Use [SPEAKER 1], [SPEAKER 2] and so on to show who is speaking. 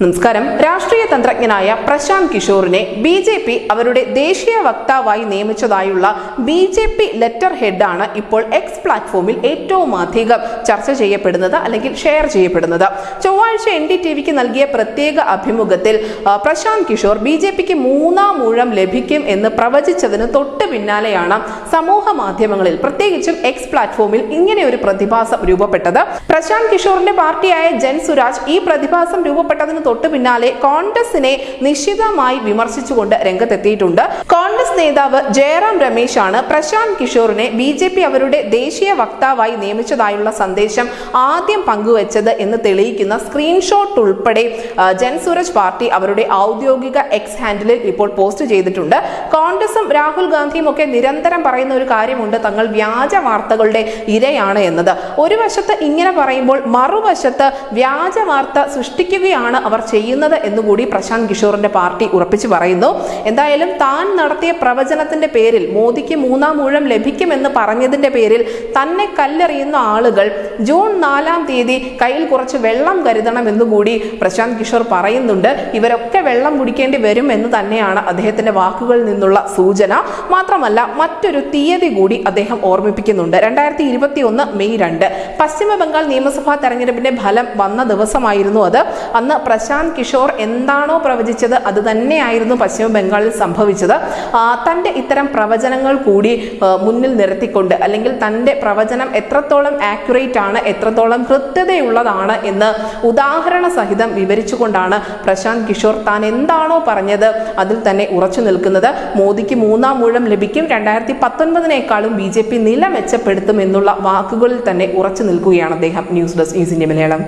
[SPEAKER 1] നമസ്കാരം. രാഷ്ട്രീയ തന്ത്രജ്ഞനായ പ്രശാന്ത് കിഷോറിനെ ബി.ജെ.പി അവരുടെ ദേശീയ വക്താവായി നിയമിച്ചതായുള്ള ബി.ജെ.പി ലെറ്റർ ഹെഡാണ് ഇപ്പോൾ എക്സ് പ്ലാറ്റ്ഫോമിൽ ഏറ്റവും അധികം ചർച്ച ചെയ്യപ്പെടുന്നത് അല്ലെങ്കിൽ ഷെയർ ചെയ്യപ്പെടുന്നത്. ചൊവ്വാഴ്ച NDTVക്ക് നൽകിയ പ്രത്യേക അഭിമുഖത്തിൽ പ്രശാന്ത് കിഷോർ ബി.ജെ.പിക്ക് മൂന്നാം ഊഴം ലഭിക്കും എന്ന് പ്രവചിച്ചതിന് തൊട്ട് പിന്നാലെയാണ് സമൂഹ മാധ്യമങ്ങളിൽ പ്രത്യേകിച്ചും എക്സ് പ്ലാറ്റ്ഫോമിൽ ഇങ്ങനെ ഒരു പ്രതിഭാസം രൂപപ്പെട്ടത്. പ്രശാന്ത് കിഷോറിന്റെ പാർട്ടിയായ ജൻ സുരാജ് ഈ പ്രതിഭാസം രൂപപ്പെട്ടതിന് തൊട്ട് പിന്നാലെ കോൺഗ്രസിനെ നിശിതമായി വിമർശിച്ചുകൊണ്ട് രംഗത്തെത്തിയിട്ടുണ്ട്. കോൺഗ്രസ് നേതാവ് ജയറാം രമേശ് ആണ് പ്രശാന്ത് കിഷോറിനെ ബി.ജെ.പി അവരുടെ ദേശീയ വക്താവായി നിയമിച്ചതായുള്ള സന്ദേശം ആദ്യം പങ്കുവച്ചത് എന്ന് തെളിയിക്കുന്ന സ്ക്രീൻഷോട്ട് ഉൾപ്പെടെ ജൻ സുരാജ് പാർട്ടി അവരുടെ ഔദ്യോഗിക എക്സ് ഹാൻഡിലിൽ ഇപ്പോൾ പോസ്റ്റ് ചെയ്തിട്ടുണ്ട്. കോൺഗ്രസും രാഹുൽ ഗാന്ധിയും ഒക്കെ നിരന്തരം പറയുന്ന ഒരു കാര്യമുണ്ട്, തങ്ങൾ വ്യാജ വാർത്തകളുടെ ഇരയാണ് എന്നത്. ഒരു വശത്ത് ഇങ്ങനെ പറയുമ്പോൾ മറുവശത്ത് വ്യാജ വാർത്ത സൃഷ്ടിക്കുകയാണ് അവർ ചെയ്യുന്നത് എന്നുകൂടി പ്രശാന്ത് കിഷോറിന്റെ പാർട്ടി ഉറപ്പിച്ചു പറയുന്നു. എന്തായാലും താൻ നടത്തിയ പ്രവചനത്തിന്റെ പേരിൽ മോദിക്ക് മൂന്നാം ഊഴം ലഭിക്കുമെന്ന് പറഞ്ഞതിന്റെ പേരിൽ തന്നെ കല്ലെറിയുന്ന ആളുകൾ ജൂൺ 4-ാം തീയതി കയ്യിൽ കുറച്ച് വെള്ളം കരുതണം എന്നുകൂടി പ്രശാന്ത് കിഷോർ പറയുന്നുണ്ട്. ഇവരൊക്കെ വെള്ളം കുടിക്കേണ്ടി വരും എന്ന് തന്നെയാണ് അദ്ദേഹത്തിന്റെ വാക്കുകളിൽ നിന്നുള്ള സൂചന. മാത്രമല്ല മറ്റൊരു തീയതി കൂടി അദ്ദേഹം ഓർമ്മിപ്പിക്കുന്നുണ്ട്. 2021 മെയ് 2 പശ്ചിമ ബംഗാൾ നിയമസഭാ തെരഞ്ഞെടുപ്പിന്റെ ഫലം വന്ന ദിവസമായിരുന്നു അത്. അന്ന് പ്രശാന്ത് കിഷോർ എന്താണോ പ്രവചിച്ചത് അത് തന്നെയായിരുന്നു പശ്ചിമ ബംഗാളിൽ സംഭവിച്ചത്. തൻ്റെ ഇത്തരം പ്രവചനങ്ങൾ കൂടി മുന്നിൽ നിർത്തിക്കൊണ്ട് അല്ലെങ്കിൽ തൻ്റെ പ്രവചനം എത്രത്തോളം ആക്യുറേറ്റ് ആണ്, എത്രത്തോളം കൃത്യതയുള്ളതാണ് എന്ന് ഉദാഹരണ സഹിതം വിവരിച്ചുകൊണ്ടാണ് പ്രശാന്ത് കിഷോർ താൻ എന്താണോ പറഞ്ഞത് അതിൽ തന്നെ ഉറച്ചു നിൽക്കുന്നത്. മോദിക്ക് മൂന്നാം ഊഴം ലഭിക്കും, 2019-നേക്കാളും ബി.ജെ.പി നില മെച്ചപ്പെടുത്തും എന്നുള്ള വാക്കുകളിൽ തന്നെ ഉറച്ചു നിൽക്കുകയാണ് അദ്ദേഹം. News desk news India Malayalam.